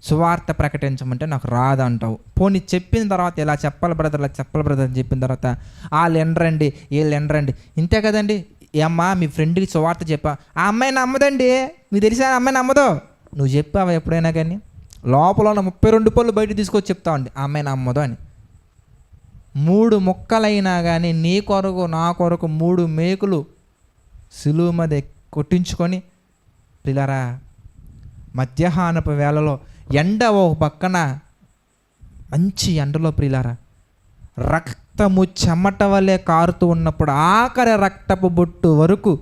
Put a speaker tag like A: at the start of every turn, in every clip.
A: సువార్త ప్రకటించమంటే నాకు రాదంటావు. పోనీ చెప్పిన తర్వాత ఇలా చెప్పాలి బ్రదర్ అని చెప్పిన తర్వాత వాళ్ళు ఎండరండి వీళ్ళు ఎండరండి, ఇంతే కదండి. అమ్మా మీ ఫ్రెండ్కి సువార్త చెప్పా, ఆ అమ్మాయి నమ్మదండి, మీకు తెలిసా ఆ అమ్మాయి నమ్మదు. నువ్వు చెప్పావా ఎప్పుడైనా కానీ? లోపల ఉన్న 32 పళ్ళు బయట తీసుకొచ్చి చెప్తావండి ఆ అమ్మాయి నమ్మదు అని. 3 ముక్కలైనా కానీ నీ కొరకు నా కొరకు 3 మేకులు సిలువ మీద కొట్టించుకొని పిల్లరా, మధ్యాహ్నపు వేళలో ఎండ ఒక పక్కన మంచి ఎండలో ప్రియులారా రక్తము చెమట వలె కారుతూ ఉన్నప్పుడు ఆఖరి రక్తపు బొట్టు వరకు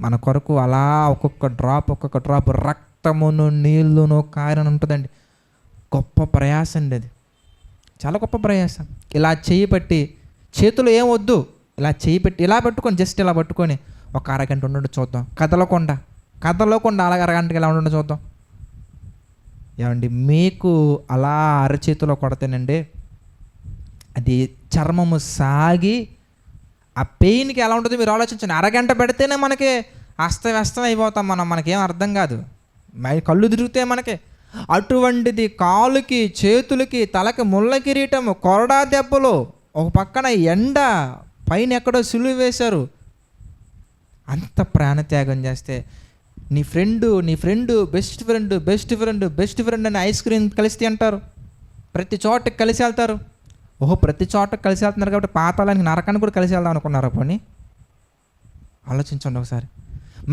A: మన కొరకు అలా ఒక్కొక్క డ్రాప్ రక్తమును నీళ్ళును కారణ ఉంటుందండి. గొప్ప ప్రయాసం అండి అది, చాలా గొప్ప ప్రయాసం. ఇలా చేయి పట్టి, చేతులు ఏం వద్దు, ఇలా చేయి పెట్టి ఇలా పట్టుకొని జస్ట్ ఇలా పట్టుకొని ఒక అరగంట ఉండండి చూద్దాం. కదలకుండా అలాగ అరగంటకి ఇలా ఉండండి చూద్దాం. ఏమండి మీకు అలా అరచేతిలో కొడతానండి, అది చర్మము సాగి ఆ పెయిన్కి ఎలా ఉంటుంది మీరు ఆలోచించండి. అరగంట పెడితేనే మనకి అస్తవ్యస్తం అయిపోతాం, మనకేం అర్థం కాదు, కళ్ళు తిరిగితే మనకి. అటువంటిది కాలుకి చేతులకి తలకి ముళ్ళ కిరీటము, కొరడా దెబ్బలు, ఒక పక్కన ఎండ, పైన ఎక్కడో సిలువ వేశారు. అంత ప్రాణత్యాగం చేస్తే నీ ఫ్రెండ్ బెస్ట్ ఫ్రెండ్ అని ఐస్ క్రీమ్ కలిసి అంటారు, ప్రతి చోటకి కలిసి వెళ్తారు. ప్రతి చోటకి కలిసి వెళ్తున్నారు కాబట్టి పాతాళానికి నరకానికి కూడా కలిసి వెళ్దాం అనుకున్నారా? పోనీ ఆలోచించండి ఒకసారి.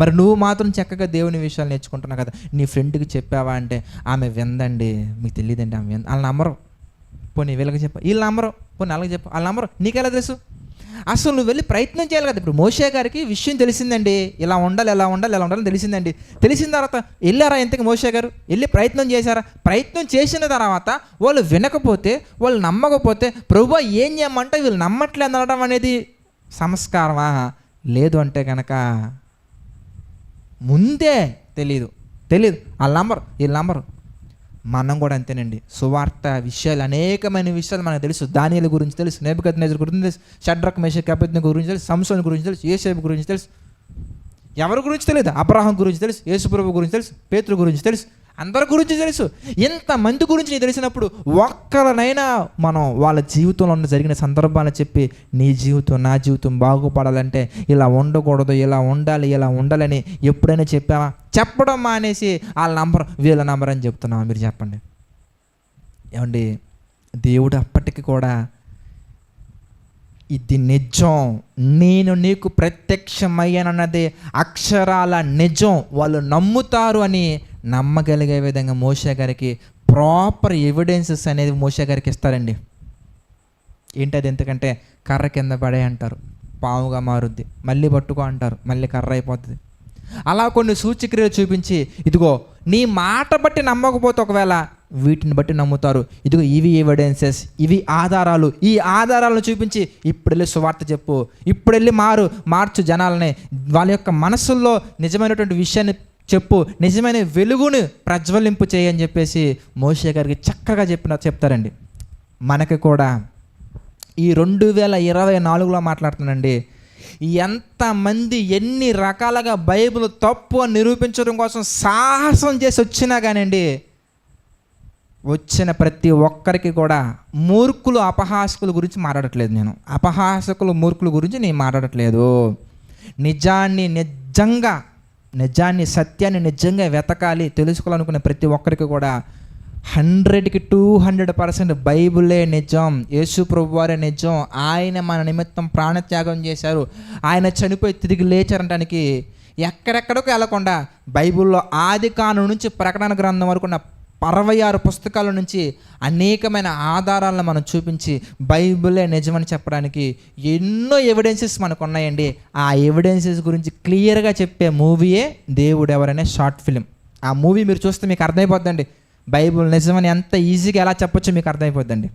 A: మరి నువ్వు మాత్రం చక్కగా దేవుని విషయాలు నేర్చుకుంటున్నావు కదా, నీ ఫ్రెండ్కి చెప్పావా అంటే ఆమె విందండి, మీకు తెలియదండి ఆమె వింద, వాళ్ళ నమ్మరు. పోనీ వీళ్ళకి చెప్పా, వీళ్ళు నమ్మరు. పోనీ వాళ్ళకి చెప్పా, వాళ్ళు నమ్మరు. నీకెలా తెలుసు? అసలు నువ్వు వెళ్ళి ప్రయత్నం చేయాలి కదా. ఇప్పుడు మోషే గారికి విషయం తెలిసిందండి, ఇలా ఉండాలని తెలిసిందండి. తెలిసిన తర్వాత వెళ్ళారా ఇంతకు మోషే గారు? వెళ్ళి ప్రయత్నం చేశారా? ప్రయత్నం చేసిన తర్వాత వాళ్ళు వినకపోతే, వాళ్ళు నమ్మకపోతే ప్రభువా ఏం చేయమంటే వీళ్ళు నమ్మట్లేదు అనడం అనేది సంస్కారమా? లేదు అంటే కనుక ముందే తెలియదు వీళ్ళు నమ్మరు. మనం కూడా అంతేనండి. సువార్త విషయాలు, అనేకమైన విషయాలు మనకు తెలుసు. దానియేలు గురించి తెలుసు, నెబుకద్నెజరు గురించి తెలుసు, షడ్రక్ మేషక్ అబేద్నెగో గురించి తెలుసు, సంసోను గురించి తెలుసు, యోసేపు గురించి తెలుసు. ఎవరి గురించి తెలియదు? అబ్రహాం గురించి తెలుసు, యేసుప్రభు గురించి తెలుసు, పేతురు గురించి తెలుసు, అందరి గురించి తెలుసు. ఇంతమంది గురించి నీకు తెలిసినప్పుడు ఒక్కరినైనా మనం వాళ్ళ జీవితంలో ఉన్న జరిగిన సందర్భాలను చెప్పి నీ జీవితం నా జీవితం బాగుపడాలంటే ఇలా ఉండకూడదు, ఇలా ఉండాలని ఎప్పుడైనా చెప్పావా? చెప్పడం మానేసి వాళ్ళ నంబర్ వీళ్ళ నంబర్ అని చెప్తున్నావా? మీరు చెప్పండి. ఏమండి, దేవుడు అప్పటికి కూడా ఇది నిజం, నేను నీకు ప్రత్యక్షమయ్యానన్నది అక్షరాల నిజం, వాళ్ళు నమ్ముతారు అని నమ్మగలిగే విధంగా మోషే గారికి ప్రాపర్ ఎవిడెన్సెస్ అనేది మోషే గారికి ఇస్తారండి. ఏంటది? ఎందుకంటే కర్ర కింద పడే అంటారు, పావుగా మారుద్ది, మళ్ళీ పట్టుకో అంటారు, మళ్ళీ కర్ర అయిపోతుంది. అలా కొన్ని సూచక్రియలు చూపించి, ఇదిగో నీ మాట బట్టి నమ్మకపోతే ఒకవేళ వీటిని బట్టి నమ్ముతారు, ఇదిగో ఇవి ఎవిడెన్సెస్, ఇవి ఆధారాలు, ఈ ఆధారాలను చూపించి ఇప్పుడు వెళ్ళి సువార్త చెప్పు, ఇప్పుడు వెళ్ళి మార్చు జనాలని, వాళ్ళ యొక్క మనసుల్లో నిజమైనటువంటి విషయాన్ని చెప్పు, నిజమైన వెలుగును ప్రజ్వలింపు చేయని చెప్పేసి మోషే గారికి చక్కగా చెప్తారండి. మనకి కూడా ఈ 2024లో మాట్లాడుతున్నానండి, ఎంతమంది ఎన్ని రకాలుగా బైబిల్ తప్పు అని నిరూపించడం కోసం సాహసం చేసి వచ్చినా కానివ్వండి, వచ్చిన ప్రతి ఒక్కరికి కూడా మూర్ఖులు అపహాసకుల గురించి మాట్లాడట్లేదు నేను, అపహాసకులు మూర్ఖుల గురించి నేను మాట్లాడట్లేదు. నిజాన్ని సత్యాన్ని నిజంగా వెతకాలి, తెలుసుకోవాలనుకునే ప్రతి ఒక్కరికి కూడా 100కి 200% బైబిలే నిజం, యేసు ప్రభువారే నిజం, ఆయన మన నిమిత్తం ప్రాణత్యాగం చేశారు, ఆయన చనిపోయి తిరిగి లేచారనడానికి ఎక్కడెక్కడికో వెళ్ళకుండా బైబిల్లో ఆది కాండం నుంచి ప్రకటన గ్రంథం వరకు ఉన్న 66 పుస్తకాల నుంచి అనేకమైన ఆధారాలను మనం చూపించి బైబిలే నిజమని చెప్పడానికి ఎన్నో ఎవిడెన్సెస్ మనకు ఉన్నాయండి. ఆ ఎవిడెన్సెస్ గురించి క్లియర్గా చెప్పే మూవీయే దేవుడు ఎవరనే షార్ట్ ఫిలిం. ఆ మూవీ మీరు చూస్తే మీకు అర్థమైపోద్దండి బైబిల్ నిజమని ఎంత ఈజీగా ఎలా చెప్పొచ్చో మీకు అర్థమైపోద్దండి.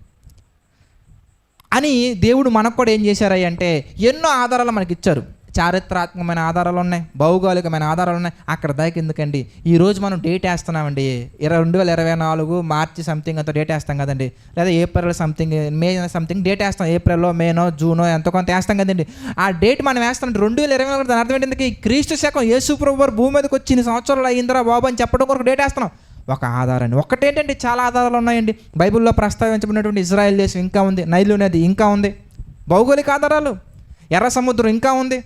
A: అని దేవుడు మనకు కూడా ఏం చేశారయ్య అంటే ఎన్నో ఆధారాలు మనకి ఇచ్చారు. చారిత్రాత్మకమైన ఆధారాలు ఉన్నాయి, భౌగోళికమైన ఆధారాలు ఉన్నాయి. అక్కడ దాకా ఎందుకండి, ఈరోజు మనం డేట్ వేస్తున్నామండి, 2024 మార్చి సంథింగ్ అంత డేట్ వేస్తాం కదండి, లేదా ఏప్రిల్ సంథింగ్, మే సంథింగ్ డేట్ వేస్తాం, ఏప్రిల్లో మేనో జూనో ఎంతో కొంత వేస్తాం కదండి. ఆ డేట్ మనం వేస్తాం 2024 దాని అర్థం ఏంటి? క్రీస్తు శకం యేసు ప్రభువు భూమి మీదకి వచ్చి 2 సంవత్సరాలు అయ్యిందిరా బాబు అని చెప్పడం కొరకు డేట్ వేస్తున్నాం. ఒక ఆధారాన్ని. ఒక్కటేంటంటే చాలా ఆధారాలు ఉన్నాయండి. బైబిల్లో ప్రస్తావించబడినటువంటి ఇజ్రాయెల్ దేశం ఇంకా ఉంది, నైలు నది ఇంకా ఉంది, భౌగోళిక ఆధారాలు, ఎర్ర సముద్రం ఇంకా ఉంది,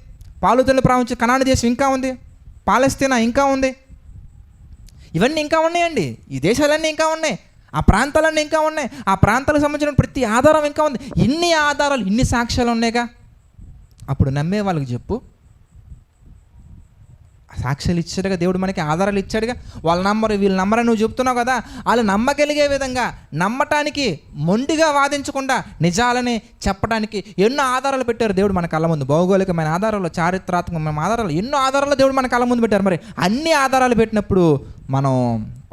A: పాలుతెలు ప్రావించి కనాను దేశం ఇంకా ఉంది, పాలస్తీనా ఇంకా ఉంది, ఇవన్నీ ఇంకా ఉన్నాయండి. ఈ దేశాలన్నీ ఇంకా ఉన్నాయి, ఆ ప్రాంతాలన్నీ ఇంకా ఉన్నాయి, ఆ ప్రాంతాలకు సంబంధించిన ప్రతి ఆధారం ఇంకా ఉంది. ఇన్ని ఆధారాలు, ఇన్ని సాక్ష్యాలు ఉన్నాయిగా. అప్పుడు నమ్మే వాళ్ళకి చెప్పు. సాక్ష్యాలు ఇచ్చాడుగా దేవుడు, మనకి ఆధారాలు ఇచ్చాడుగా. వాళ్ళ నంబరు వీళ్ళ నంబర్ అని నువ్వు చెప్తున్నావు కదా, వాళ్ళు నమ్మగలిగే విధంగా, నమ్మటానికి మొండిగా వాదించకుండా నిజాలని చెప్పడానికి ఎన్నో ఆధారాలు పెట్టారు దేవుడు మన కళ్ళ ముందు. భౌగోళికమైన ఆధారాలు, చారిత్రాత్మకమైన ఆధారాలు, ఎన్నో ఆధారాలు దేవుడు మన కళ్ళ ముందు పెట్టారు. మరి అన్ని ఆధారాలు పెట్టినప్పుడు మనం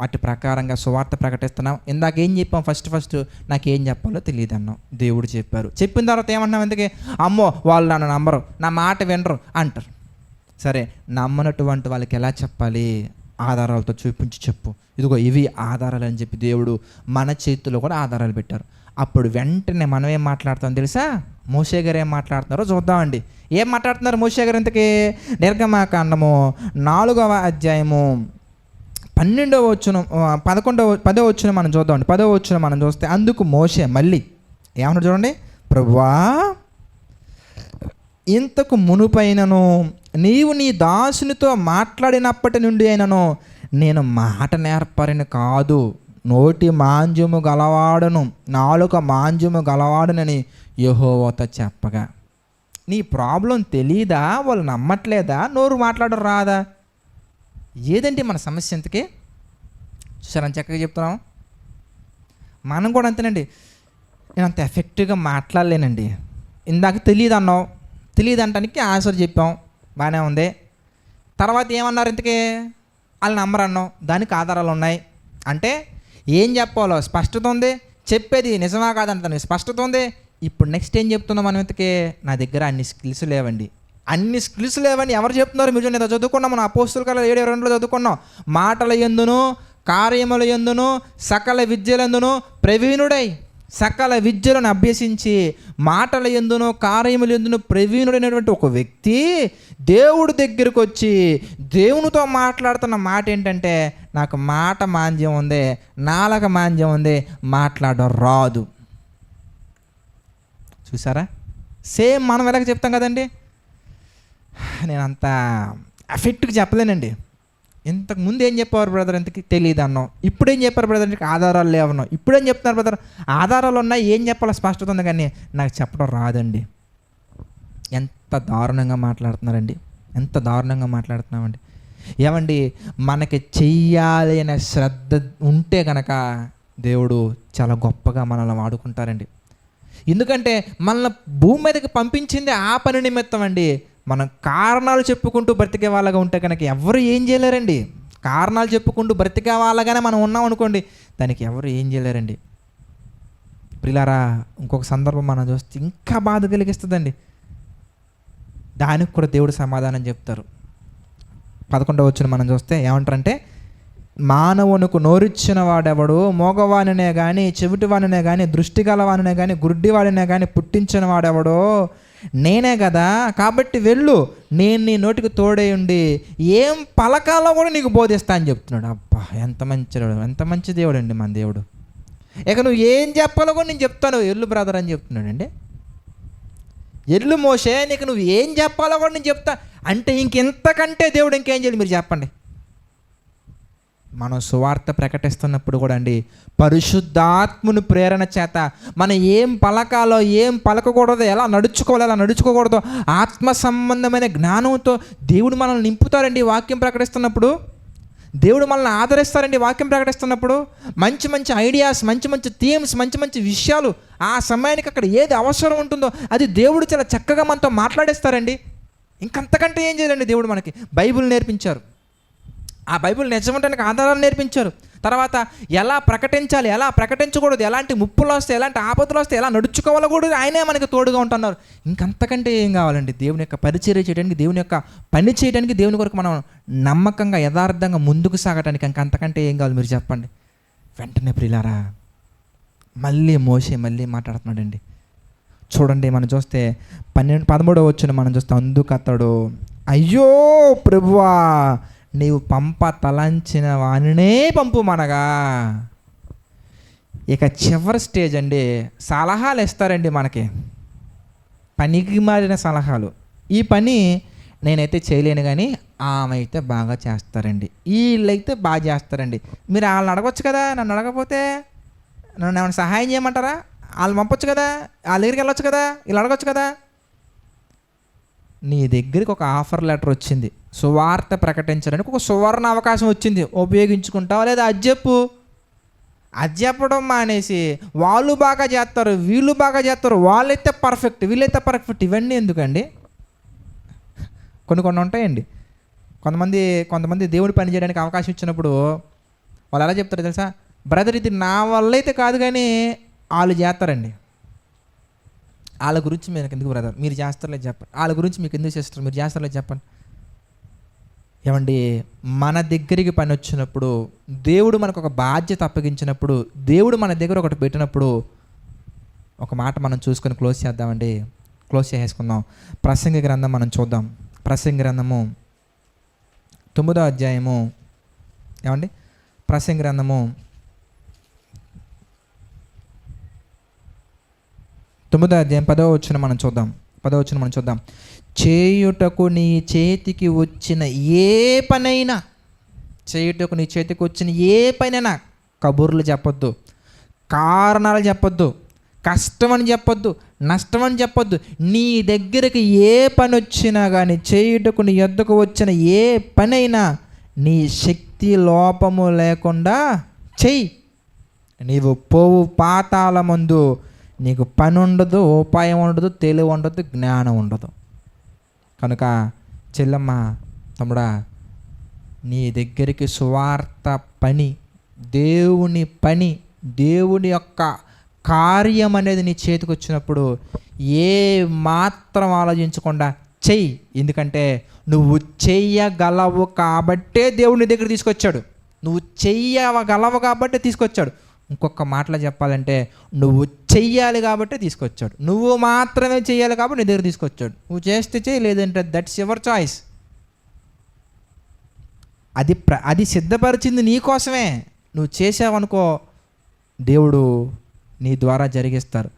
A: వాటి ప్రకారంగా సువార్త ప్రకటిస్తున్నాం. ఇందాక ఏం చెప్పాం? ఫస్ట్ నాకేం చెప్పాలో తెలియదు అన్నాం, దేవుడు చెప్పారు. చెప్పిన తర్వాత ఏమన్నాం? ఎందుకే అమ్మో వాళ్ళు నన్ను నమ్మరు, నా మాట వినరు అంటారు. సరే, నమ్మనటువంటి వాళ్ళకి ఎలా చెప్పాలి? ఆధారాలతో చూపించి చెప్పు, ఇదిగో ఇవి ఆధారాలు అని చెప్పి దేవుడు మన చేతిలో కూడా ఆధారాలు పెట్టారు. అప్పుడు వెంటనే మనం ఏం మాట్లాడతాం తెలుసా? మోషే గారు ఏం మాట్లాడుతున్నారో చూద్దామండి. ఏం మాట్లాడుతున్నారు మోషే గారు? ఇంతకీ నిర్గమాకాండము 4వ అధ్యాయము 12వ వచనం 10వ వచనం మనం చూద్దామండి. 10వ వచనం మనం చూస్తే, అందుకు మోషే మళ్ళీ ఏమన్నాడు చూడండి, ప్రభువా ఇంతకు మునుపైనను నీవు నీ దాసునితో మాట్లాడినప్పటి నుండి అయినను నేను మాట నేర్పరిని కాదు, నోటి మాంద్యము గలవాడను, నాలుక మాంద్యము గలవాడునని యెహోవాతో చెప్పగా. నీ ప్రాబ్లం తెలీదా? వాళ్ళు నమ్మట్లేదా? నోరు మాట్లాడరు రాదా? ఏదండి మన సమస్య? ఎంతకే చూసారా చక్కగా చెప్తున్నాం. మనం కూడా అంతేనండి. నేను అంత ఎఫెక్టివ్గా మాట్లాడలేనండి. ఇందాక తెలియదు అన్నావు, తెలియదు అంటానికి ఆన్సర్ చెప్పాం, బాగానే ఉంది. తర్వాత ఏమన్నారు? ఇంతకే వాళ్ళ నంబర్ అన్నావు, దానికి ఆధారాలు ఉన్నాయి. అంటే ఏం చెప్పాలో స్పష్టత ఉంది, చెప్పేది నిజమా కాదంటాను స్పష్టత ఉంది. ఇప్పుడు నెక్స్ట్ ఏం చెప్తున్నాం మనం? ఇంతకే నా దగ్గర అన్ని స్కిల్స్ లేవండి. అన్ని స్కిల్స్ లేవని ఎవరు చెప్తున్నారు? మీరు నేను చదువుకున్నాం, మనం అపోస్తుల కార్యాలు 7:22 చదువుకున్నాం. మాటల యందును కార్యముల యందును సకల విద్యలందును ప్రవీణుడై, సకల విద్యలను అభ్యసించి మాటల యందును కార్యముల యందును ప్రవీణుడైనటువంటి ఒక వ్యక్తి దేవుడి దగ్గరికి వచ్చి దేవునితో మాట్లాడుతున్న మాట ఏంటంటే, నాకు మాట మాంద్యం ఉంది, నాలుక మాంద్యం ఉంది, మాట్లాడడం రాదు. చూసారా? సేమ్ మనం ఎలాగ చెప్తాం కదండి. నేను అంత ఎఫెక్ట్గా చెప్పలేనండి. ఇంతకుముందు ఏం చెప్పేవారు బ్రదర్? ఇంతకి తెలియదు అన్నాం. ఇప్పుడేం చెప్పారు బ్రదర్? ఇంటికి ఆధారాలు లేవన్నాం. ఇప్పుడేం చెప్తున్నారు బ్రదర్? ఆధారాలు ఉన్నాయి, ఏం చెప్పాలో స్పష్టత ఉంది, కానీ నాకు చెప్పడం రాదండి. ఎంత దారుణంగా మాట్లాడుతున్నారండి, ఎంత దారుణంగా మాట్లాడుతున్నామండి. ఏమండి, మనకి చెయ్యాలి అనే శ్రద్ధ ఉంటే కనుక దేవుడు చాలా గొప్పగా మనల్ని వాడుకుంటారండి. ఎందుకంటే మనల్ని భూమి మీదకి పంపించింది ఆ పని నిమిత్తం అండి. మనం కారణాలు చెప్పుకుంటూ బ్రతికే వాళ్ళగా ఉంటే కనుక ఎవరు ఏం చేయలేరండి. కారణాలు చెప్పుకుంటూ బ్రతికే వాళ్ళగానే మనం ఉన్నాం అనుకోండి, దానికి ఎవరు ఏం చేయలేరండి. ప్రియులారా, ఇంకొక సందర్భం మనం చూస్తే ఇంకా బాధ కలిగిస్తుందండి. దానికి కూడా దేవుడు సమాధానం చెప్తారు. 11వ వచనం మనం చూస్తే ఏమంటారంటే, మానవునికి నోరిచ్చిన వాడెవడు, మోగవానినే కానీ చెవిటివానినే కానీ దృష్టి గలవానినే కానీ గుడ్డివాడినే కానీ పుట్టించిన వాడెవడో నేనే కదా. కాబట్టి వెళ్ళు, నేను నీ నోటికి తోడై ఉండి ఏం పలకాలో కూడా నీకు బోధిస్తా అని చెప్తున్నాడు. అబ్బా, ఎంత మంచి దేవుడు, ఎంత మంచి దేవుడు అండి మన దేవుడు. ఇక నువ్వు ఏం చెప్పాలో కూడా నేను చెప్తాను, ఎల్లు బ్రదర్ అని చెప్తున్నాడు అండి. ఎల్లు మోషే, నీకు నువ్వు ఏం చెప్పాలో కూడా నేను చెప్తా అంటే ఇంకెంతకంటే దేవుడు ఇంకేం చేయాలి మీరు చెప్పండి. మనం సువార్త ప్రకటిస్తున్నప్పుడు కూడా అండి, పరిశుద్ధాత్మను ప్రేరణ చేత మనం ఏం పలకాలో ఏం పలకకూడదో, ఎలా నడుచుకోవాలో ఎలా నడుచుకోకూడదో ఆత్మ సంబంధమైన జ్ఞానంతో దేవుడు మనల్ని నింపుతారండి. వాక్యం ప్రకటిస్తున్నప్పుడు దేవుడు మనల్ని ఆదరిస్తారండి. వాక్యం ప్రకటిస్తున్నప్పుడు మంచి మంచి ఐడియాస్, మంచి మంచి థీమ్స్, మంచి మంచి విషయాలు ఆ సమయానికి అక్కడ ఏది అవసరం ఉంటుందో అది దేవుడు చాలా చక్కగా మనతో మాట్లాడేస్తారండి. ఇంకంతకంటే ఏం చేయాలండి? దేవుడు మనకి బైబిల్ నేర్పించారు. ఆ బైబిల్ నిజమంటానికి ఆధారాలు నేర్పించారు. తర్వాత ఎలా ప్రకటించాలి, ఎలా ప్రకటించకూడదు, ఎలాంటి ముప్పులు వస్తే, ఎలాంటి ఆపదలు వస్తే ఎలా నడుచుకోవాలో కూడా ఆయనే మనకి తోడుగా ఉంటున్నారు. ఇంకంతకంటే ఏం కావాలండి? దేవుని యొక్క పరిచర్య చేయడానికి, దేవుని యొక్క పని చేయడానికి, దేవుని కొరకు మనం నమ్మకంగా యథార్థంగా ముందుకు సాగడానికి ఇంకంతకంటే ఏం కావాలి మీరు చెప్పండి? వెంటనే ప్రియులారా మళ్ళీ మోషే మళ్ళీ మాట్లాడుతున్నాడండి. చూడండి, మనం చూస్తే 13వ వచనం మనం చూస్తే, అందుకు అతడు అయ్యో ప్రభువా నీవు పంప తలంచిన వానినే పంపుమనగా. ఇక చివరి స్టేజ్ అండి, సలహాలు ఇస్తారండి మనకి, పనికి మారిన సలహాలు. ఈ పని నేనైతే చేయలేను కానీ ఆమె అయితే బాగా చేస్తారండి, వీళ్ళైతే బాగా చేస్తారండి. మీరు వాళ్ళని అడగొచ్చు కదా, నన్ను అడగకపోతే నన్ను ఏమైనా సహాయం చేయమంటారా? వాళ్ళు పంపొచ్చు కదా, వాళ్ళ దగ్గరికి వెళ్ళొచ్చు కదా, వీళ్ళు అడగొచ్చు కదా. నీ దగ్గరికి ఒక ఆఫర్ లెటర్ వచ్చింది, సువార్త ప్రకటించడానికి ఒక సువర్ణ అవకాశం వచ్చింది, ఉపయోగించుకుంటావా లేదా? అది చెప్పు. అది చెప్పడం మానేసి వాళ్ళు బాగా చేస్తారు, వీళ్ళు బాగా చేస్తారు, వాళ్ళైతే పర్ఫెక్ట్, వీళ్ళైతే పర్ఫెక్ట్, ఇవన్నీ ఎందుకండి? కొన్ని ఉంటాయండి. కొంతమంది దేవుడి పని చేయడానికి అవకాశం ఇచ్చినప్పుడు వాళ్ళు ఎలా చెప్తారు తెలుసా? బ్రదర్, ఇది నా వల్ల అయితే కాదు కానీ వాళ్ళు చేస్తారండి. వాళ్ళ గురించి మీకు ఎందుకు బ్రదర్, మీరు చేస్తారులేదు చెప్పండి. వాళ్ళ గురించి మీకు ఎందుకు చేస్తారు, మీరు చేస్తారులేదు చెప్పండి. ఏమండి, మన దగ్గరికి పని వచ్చినప్పుడు, దేవుడు మనకు ఒక బాధ్యత అప్పగించినప్పుడు, దేవుడు మన దగ్గర ఒకటి పెట్టినప్పుడు ఒక మాట మనం చూసుకొని క్లోజ్ చేద్దామండి. క్లోజ్ చేసేసుకుందాం. ప్రసంగి గ్రంథం మనం చూద్దాం. ప్రసంగి గ్రంథము 9వ అధ్యాయము. ఏమండి, ప్రసంగి గ్రంథము 9వ అధ్యాయం 10వ వచనం మనం చూద్దాం. 10వ వచనం మనం చూద్దాం. చేయుటకు నీ చేతికి వచ్చిన ఏ పనైనా, చేయుటకు నీ చేతికి వచ్చిన ఏ పనైనా కబుర్లు చెప్పొద్దు, కారణాలు చెప్పొద్దు, కష్టమని చెప్పొద్దు, నష్టమని చెప్పొద్దు. నీ దగ్గరికి ఏ పని వచ్చినా కానీ, చేయుటకు నీ యొద్దకు వచ్చిన ఏ పనైనా నీ శక్తి లోపము లేకుండా చెయ్యి. నీవు పోవు పాతాళమందు నీకు పని ఉండదు, ఉపాయం ఉండదు, తెలివి ఉండదు, జ్ఞానం ఉండదు. కనుక చెల్లమ్మ, తమ్ముడా, నీ దగ్గరికి సువార్త పని, దేవుని పని, దేవుని యొక్క కార్యం అనేది నీ చేతికి వచ్చినప్పుడు ఏ మాత్రం ఆలోచించకుండా చెయ్యి. ఎందుకంటే నువ్వు చెయ్యగలవు కాబట్టే దేవుడు నీ దగ్గర తీసుకొచ్చాడు. నువ్వు చెయ్యగలవు కాబట్టే తీసుకొచ్చాడు. ఇంకొక మాటలో చెప్పాలంటే నువ్వు చెయ్యాలి కాబట్టే తీసుకొచ్చాడు. నువ్వు మాత్రమే చెయ్యాలి కాబట్టి నీ దగ్గర తీసుకొచ్చాడు. నువ్వు చేస్తే చెయ్యి, లేదంటే దట్స్ యువర్ చాయిస్. అది సిద్ధపరిచింది నీ కోసమే. నువ్వు చేసావనుకో, దేవుడు నీ ద్వారా జరిగిస్తారు.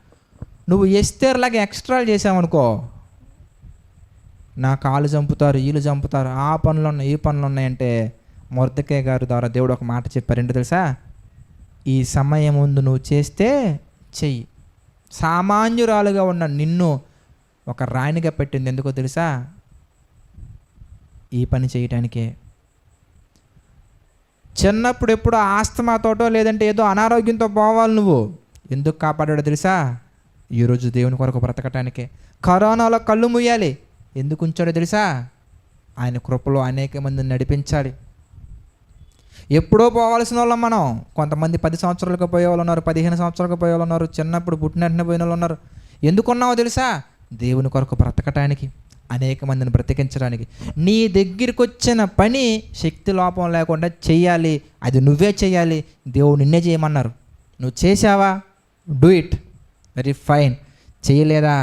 A: నువ్వు ఎస్తేర్లాగా ఎక్స్ట్రాలు చేసావనుకో, నా కాళ్ళు చంపుతారు, వీళ్ళు చంపుతారు, ఆ పనులు ఉన్నాయి, ఈ పనులు ఉన్నాయంటే, మొర్దెకై గారి ద్వారా దేవుడు ఒక మాట చెప్పారు. ఏంటో తెలుసా? ఈ సమయం ముందు నువ్వు చేస్తే చెయ్యి. సామాన్యురాలుగా ఉన్న నిన్ను ఒక రాణిగా పెట్టింది ఎందుకో తెలుసా? ఈ పని చేయటానికే. చిన్నప్పుడు ఎప్పుడో ఆస్తమాతోటో లేదంటే ఏదో అనారోగ్యంతో పోవాలి, నువ్వు ఎందుకు కాపాడాడో తెలుసా? ఈరోజు దేవుని కొరకు బ్రతకటానికే. కరోనాలో కళ్ళు మూయాలి, ఎందుకు ఉంచాడో తెలుసా? ఆయన కృపలో అనేక మందిని నడిపించాలి. ఎప్పుడో పోవాల్సిన వాళ్ళం మనం. కొంతమంది 10 సంవత్సరాలకు పోయే వాళ్ళు ఉన్నారు, 15 సంవత్సరాలకు పోయే వాళ్ళు ఉన్నారు, చిన్నప్పుడు పుట్టిన వెంటనే పోయిన వాళ్ళు ఉన్నారు. ఎందుకున్నావో తెలుసా? దేవుని కొరకు బ్రతకటానికి, అనేక మందిని బ్రతికించడానికి. నీ దగ్గరికి వచ్చిన పని శక్తి లోపం లేకుండా చెయ్యాలి. అది నువ్వే చెయ్యాలి. దేవుడు నిన్నే చేయమన్నారు. నువ్వు చేసావా? Do it, very fine. చేయలేదా?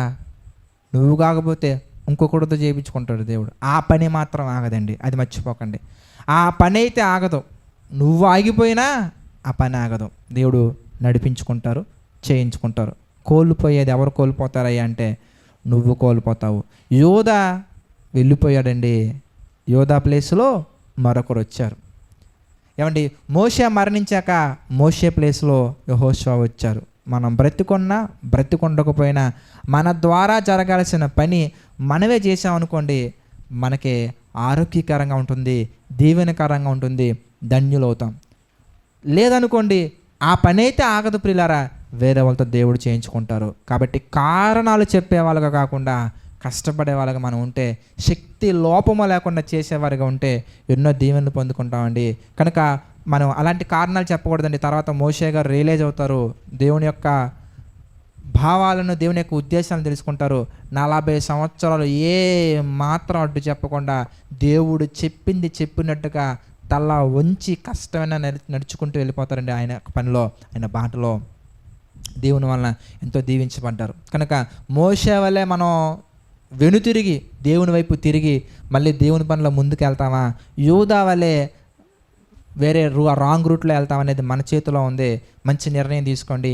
A: నువ్వు కాకపోతే ఇంకొకటితో చేయించుకుంటాడు దేవుడు. ఆ పని మాత్రం ఆగదండి, అది మర్చిపోకండి. ఆ పని అయితే ఆగదు. నువ్వు ఆగిపోయినా ఆ పని ఆగదు. దేవుడు నడిపించుకుంటారు, చేయించుకుంటారు. కోల్పోయేది ఎవరు కోల్పోతారయ్యా అంటే నువ్వు కోల్పోతావు. యోధా వెళ్ళిపోయాడండి. యోధా ప్లేస్లో మరొకరు వచ్చారు. ఏమండి, మోషే మరణించాక మోషే ప్లేస్లో యెహోషువ వచ్చారు. మనం బ్రతికున్నా బ్రతికుండకపోయినా మన ద్వారా జరగాల్సిన పని మనమే చేసామనుకోండి, మనకి ఆరోగ్యకరంగా ఉంటుంది, దీవెనకరంగా ఉంటుంది, ధన్యులవుతాం. లేదనుకోండి, ఆ పని అయితే ఆగదు ప్రియులారా, వేరే వాళ్ళతో దేవుడు చేయించుకుంటారు. కాబట్టి కారణాలు చెప్పే వాళ్ళగా కాకుండా కష్టపడే వాళ్ళగా మనం ఉంటే, శక్తి లోపము లేకుండా చేసేవారిగా ఉంటే ఎన్నో దీవెనలు పొందుకుంటామండి. కనుక మనం అలాంటి కారణాలు చెప్పకూడదండి. తర్వాత మోషే గారు రియలైజ్ అవుతారు, దేవుని యొక్క భావాలను, దేవుని యొక్క ఉద్దేశాలను తెలుసుకుంటారు. 40 సంవత్సరాలు ఏ మాత్రం అడ్డు చెప్పకుండా దేవుడు చెప్పింది చెప్పినట్టుగా తల వంచి కష్టమైన నడుచుకుంటూ వెళ్ళిపోతారండి. ఆయన పనిలో, ఆయన బాటలో దేవుని వలన ఎంతో దీవించబడ్డారు. కనుక మోషే వల్లే మనం వెనుతిరిగి దేవుని వైపు తిరిగి మళ్ళీ దేవుని పనిలో ముందుకు వెళ్తామా, యూదా వలె వేరే రాంగ్ రూట్లో వెళ్తామనేది మన చేతిలో ఉంది. మంచి నిర్ణయం తీసుకోండి.